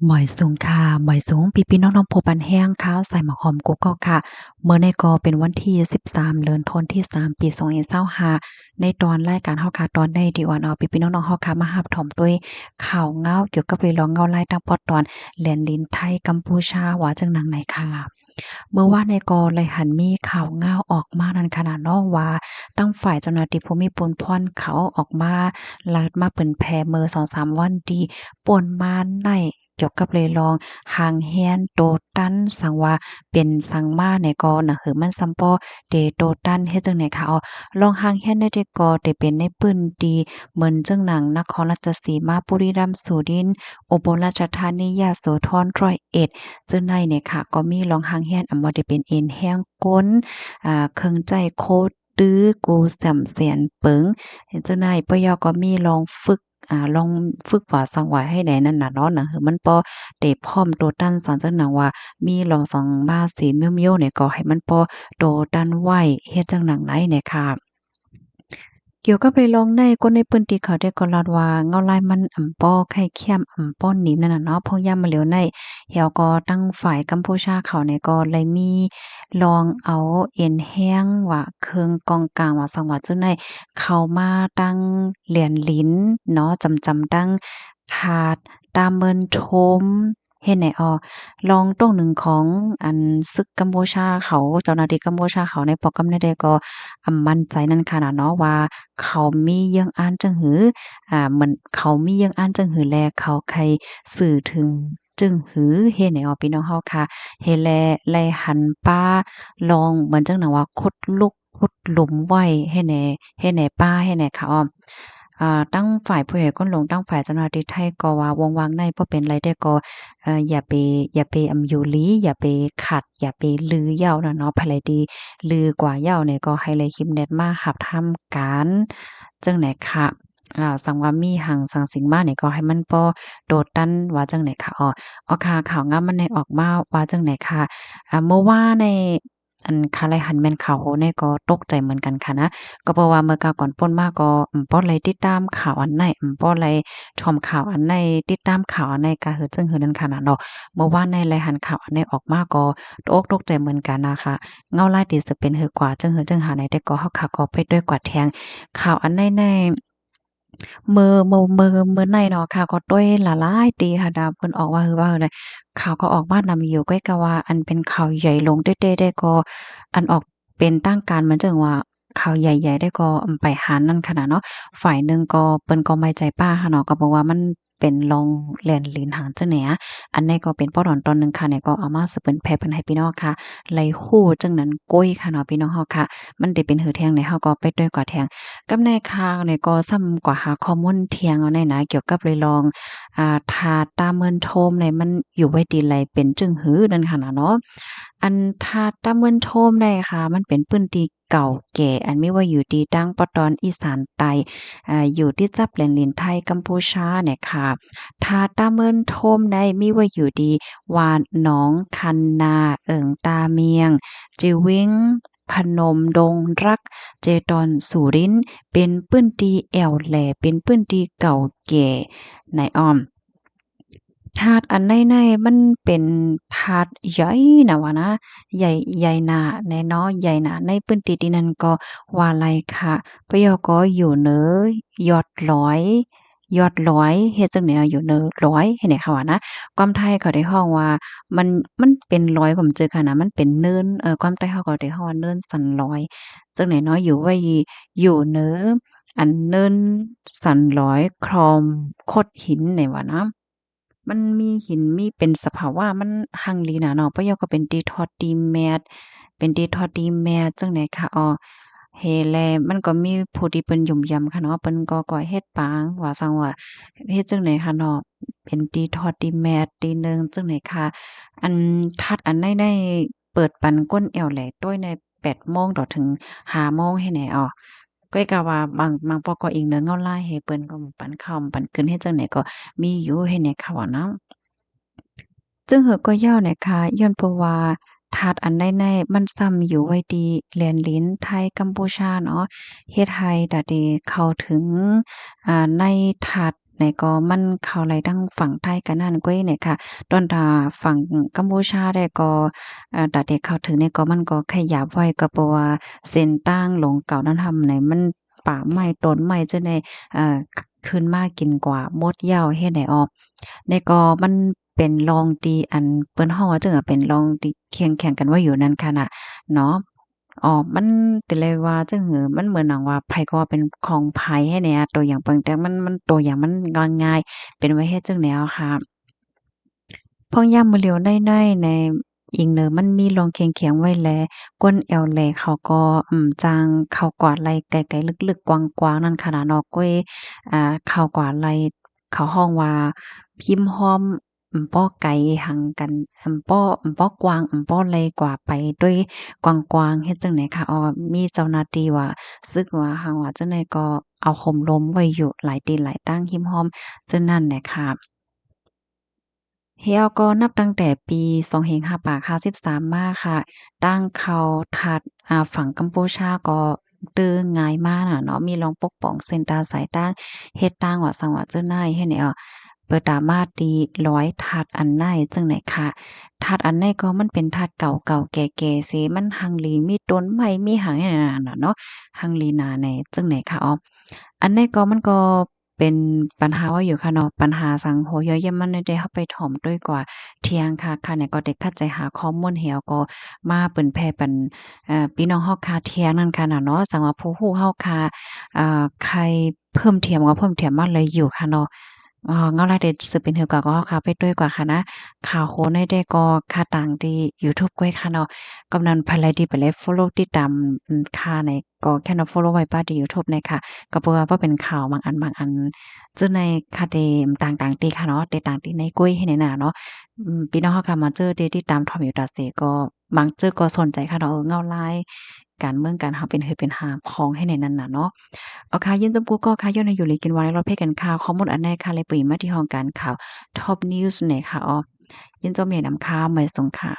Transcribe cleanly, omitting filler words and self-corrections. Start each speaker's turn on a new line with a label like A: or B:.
A: หมอยสูงค่ะหมอยสูงพี่ๆน้องๆผู้ปันแห้งข้าวใส่หมะขอมกุ๊กก็ค่ะเมื่อในก็เป็นวันที่13เดือนธันวาคมที่3ปี2025ในตอนรายการเฮาค่ะตอนใดที่อ่อนเอาพี่ๆน้องๆเฮาค่ะมารับชมด้วยข่าวเงาเกี่ยวกับเรื่องเงาลายตั้งพอดตอนแล่นลิ้นไทยกัมพูชาว่าจังหนังไหนค่ะเมื่อวานในก็เลยหันมีข่าวเงาออกมานั่นขนาดเนาะว่าตั้งฝ่ายเจ้าหน้าที่ภูมิพลพ่อนเขาออกมาลัดมาเปิ้นแผ่เมื่อ2-3วันที่ป่นมาในเกี่ยวกับเลยลองหางแฮนโตตันสังว่าเป็นสังมาในก็น่ะคือมันซัมปอเตโตตันเฮ็ดจังได๋คะลองหางแฮนได้แต่ก็ได้เป็นในปื้นดีเหมือนจังหนังนครราชสีมาบุรีรัมย์สุรินทร์อุบลราชธานียโสธรร้อยเอ็ดซึ่งในเนี่ยค่ะก็มีลองหางแฮนบ่ได้เป็นเอ็นแห้งก้นเครื่องใจโคตื้อกูแส่มเสียนเปิงเห็นจังได๋ปยก็มีลองฝึกลองฝึกว่าสังว่าให้ได้นั่นน่ะเนาะนั่นคือมันปอเตะพร้อมโตตันสอนจังหนังว่ามีลองสองมาสีเมียวๆเนี่ยก็ให้มันปอโตตันไว้เฮ็ดจังหนังไหนเนี่ยค่ะ เกี่ยวกับไปลองในคนในพื้นที่เขาได้ก็ลาดว่าเงาลายมันป้อไข่เขี้ยมป้อนนี้นั่นน่ะเนาะเพราะย่ามมาเหลียวในเหี่ยวก็ตั้งฝ่ายกัมพูชาเขาเนี่ยก็เลยมีลองเอาเอ็นแห้งว่าเครื่องกองกลางว่าสังว่าจั่งใดเข้ามาตั้งเหรียญลิ้นเนาะจำตั้งถาดตามเมินชมเฮ็ดให้ลองตรงหนึ่งของอันศึกกัมพูชาเขาเจ้าหน้าที่กัมพูชาเขาในปอกกำในใดก็มั่นใจนั่นขนาดเนาะว่า เขามีเยื่องอันจั่งหือเหมือนเขามีเยื่องอันจั่งหือแลเขาใครสื่อถึงจึงหือเฮ็ดให้พี่น้องเฮาค่ะเฮ็ดแลหันป้าลองเหมือนจั่งหนังว่าขุดลุกขุดหลุมไว้ให้แหน่ป้าให้แหน่ค่ะตั้งฝ่ายผู้ใหญ่ก้นหลงตั้งฝ่ายเจ้าหน้าที่ไทยก็ว่าวงวางในบ่เป็นไรแต่ก็อย่าไปอยู่ลี้อย่าไปขัดอย่าไปลือเย้าน่ะเนาะไผไหลดีลือกว่าเย้าเนี่ยก็ให้เลยคิมเน็ตมารับทำการจั่งไหนค่ะสังว่ามีหังสังสิงมาเนี่ยก็ให้มันบ่โดดดันว่าจั่งไหนค่ะค่ะข่าวงามมันได้ออกมาว่าจั่งไหนค่ะเมื่อวานในอันคาไลหันแม่นข่าวโอ้เนี่ยก็ตกใจเหมือนกันค่ะนะ ก็เพราะว่าเมื่อกาวก่อนป่นมาก็ป้อไลติดตามข่าวอันไหนป้อไลชมข่าวอันไหนติดตามข่าวอันไหนก็คือจึงหือนั้นขนาดเนาะเมื่อวานในรายหันข่าวอันไหนออกมาก็ตกอกตกใจเหมือนกันนะคะเงาลายที่สิเป็นหือกว่าจึงหือจึงหาไหนแต่ก็เฮาค่ะก็ไปด้วยกว่าแทงข่าวอันในมื้อในเนาะข่าวก็ต้วยหลาหลายตีค่ะดาวเพิ่นออกว่าฮือว่าเลยข่าวก็ออกมานำอยู่ใกล้กับว่าอันเป็นข่าวใหญ่ลงเต้ๆได้ก็อันออกเป็นตั้งการเหมือนจังว่า ข่าวใหญ่ๆได้ก็ไปหารนั่นขนาดเนาะฝ่ายหนึ่งก็เปิ้นก็ไม่ใจป้าค่ะเนาะก็บอกว่ามันเป็นรองแล่นลิ้นหางจังแหนอันนี้ก็เป็นป้อถอนตอนหนึ่งค่ะเนี่ยก็เอามาสืบเปิ้นแผ่เพิ่นให้พี่น้องค่ะไล่คู่จังนั้นโก้ยค่ะเนาะพี่น้องเฮาค่ะมันได้เป็นหือแทงในเฮาก็ไปด้วยกว่าแทงกับในข่าวเนี่ยก็ซ้ำกว่าหาข้อมูลเที่ยงเอาในนะเกี่ยวกับเลยลองถาดตาเมินโทมเนี่ยมันอยู่ไว้ดีไรเป็นจึงหือนั่นค่ะนะเนาะ อันทาดตะเมินโทมได้ค่ะมันเป็นปื้นที่เก่าแก่อันไม่ว่าอยู่ที่ดั้งปะตอนอีสานใต้อยู่ที่จับแหลนลินไทยกัมพูชาเนี่ยค่ะทาตะเมินโทมได้มีว่าอยู่ดีวานหนองคันนาเอิงตาเมียงจิวิงพนมดงรักเจตอนสุรินทร์เป็นปื้นที่แอวแหลเป็นปื้นที่เก่าแก่ในอ้อม ถาดอันในๆมันเป็นถาดใหญ่น่ะว่านะใหญ่ใหญ่หนาแน่เนาะใหญ่หนาในพื้นที่ที่นั้นก็ว่าไลค่ะปะยอก็อยู่เหนือยอดร้อยยอดร้อยเฮ็ดจังได๋อยู่เหนือร้อยเฮ็ดให้เขาว่านะความไทยเขาได้ฮ้องว่ามันมันเป็นร้อยก็บ่เจอค่ะนะมันเป็นเนินความไทยเขาก็ได้ฮ้องว่าเนินสันร้อยจังได๋เนาะอยู่ไว้อยู่เหนืออันเนินสันร้อยคลอมโคดหินนี่ว่านะ มันมีหินมีเป็นสภาวะมันหังลีน่ะเนาะปะยอก็เป็นตีทอดตีแมดเป็นตีทอดตีแมดจังได๋ค่ะเฮแลมันก็มีผู้ที่เปิ้นยุ่มย่ำค่ะเนาะเปิ้นก็เฮ็ดปางว่าซังว่าเฮ็ดจังได๋ค่ะเนาะเป็นตีทอดตีแมดตีหนึ่งจังได๋ค่ะอันทัดอันในเปิดปันก้นแอวแหลต้วยใน8โมงต่อถึง5โมงให้แหน่ก้อยกะว่าบางปอก็อิงเนือเงาลายให้เปิ้นก็ปันข้าวปันขึ้นเฮ็ดจังได๋ก็มีอยู่ให้แหน่ค่ะว่าเนาะ จึงเหอก็ย่อเนี่ยค่ะย้อนเพราะว่าถาดอันใดๆมันซ้ำอยู่ไว้ดีแลนลิ้นไทยกัมพูชาเนาะเฮ็ดให้ดะเดเข้าถึงในถาด ไหนก็มันเข้าไหลทั้งฝั่งไทยกันนั่นก้อยเนี่ยค่ะตอนถ้าฝั่งกัมพูชาได้ก็ตาเด็กเข้าถึงเนี่ยก็มันก็ขยับไว้ก็เพราะว่าเส้นตั้งหลงเก่านั้นทำไหนมันป่าไม้ต้นไม้จะได้เอ่อขึ้นมากินกว่ามดเหย้าเฮ็ดให้ออกเนี่ยก็มันเป็นรองตีอันเปิ้นฮ้อว่าจั่งอะเป็นรองตีเคียงแข่งกันไว้อยู่นั่นค่ะน่ะเนาะ อ๋อมันติเลยว่าจั่งหือมันเหมือนหนังว่าไผก็ว่าเป็นของไผให้แหน่ตัวอย่างเปิ่งแต่มันตัวอย่างมันง่ายๆเป็นไว้เฮ็ดจั่งแนวค่ะพองยามมื้อเหลียวไนๆในอิงเนอมันมีรองเคียงๆไว้แลก้นแอวแลเขาก็จางเข้ากวาดไหล่ไกลๆลึกๆกว้างๆนั่นขนาดเนาะก้อยเข้ากวาดไหล่เขาฮ้องว่าพิมพ์ฮ้อมป้อไกหังกันป้อกว้างป้อไหล่กว่าไปด้วยกว้างๆเฮ็ดจั่งใดคะอ๋อมีเจ้าหน้าที่ว่าซึกว่าหังว่าจั่งใดก็เอาห่มล้มไว้อยู่หลายตีนหลายตั้งหิ้มห้อมจั่งนั้นแหละค่ะ เฮียก็นับตั้งแต่ปี2553มาค่ะตั้งเขาทัดฝั่งกัมพูชาก็ตื้อง่ายมากน่ะเนาะมีรองปกป้องเส้นตาสายตั้งเฮ็ดตั้งว่าสังว่าเจ้าหน้ายให้เนี่ยเปิดตามาตีร้อยทัดอันไหนจังไหนค่ะทัดอันไหนก็มันเป็นทัดเก่าๆแก่ๆสิมันหังหลีมีต้นไม้มีหางให้นั่นน่ะเนาะหังลีนาแหน่จังไหนค่ะอ๋อ อันนี้ก็มันก็เป็นปัญหาว่าอยู่ค่ะเนาะปัญหาสังโหย้อยเยี่ยมมันได้เข้าไปถ่อมด้วยกว่าเที่ยงค่ะค่ะเนี่ยก็ได้คัดใจหาข้อมูลเหี่ยวก็มาเปิ้นแพร่ปันพี่น้องเฮาคาเที่ยงนั่นค่ะน่ะเนาะสังว่าผู้ฮู้เฮาคาใครเพิ่มเติมก็เพิ่มเติมมาเลยอยู่ค่ะเนาะเงาลายเด็ดสืบเป็นหือกว่าก็เฮาคาไปด้วยกว่าค่ะนะข่าวโคในได้ก็ค่าต่างที่ยูทูบก้อยค่ะเนาะกำนันภายไลดีไปเลยฟอลโลว์ติดตามค่าในก็แค่เนาะฟอลโลว์ไว้ป้าที่ยูทูบในค่ะ ก็เพราะว่าเป็นข่าวบางอันซึ่งในคาเดมต่างๆตีค่ะเนาะเตต่างตีในกุ้ยให้ในหนาเนาะพี่น้องเฮาก็มาเจอเดที่ตามทอมอยู่ตาเสก็บางเจอก็สนใจค่ะเนาะเงาลายการเมืองการเฮาเป็นเฮ็ดเป็นหาของให้ในนั้นน่ะเนาะเอาค่ะยินจำกูก็ค่ะย้อนอยู่เลยกินวันเราเพกันข่าวข้อมูลอันใดค่ะเลยปุ๋ยมาที่ห้องการข่าว Top News เนี่ยค่ะอ๋อยินจอมเมียนำข่าวมาส่งค่ะ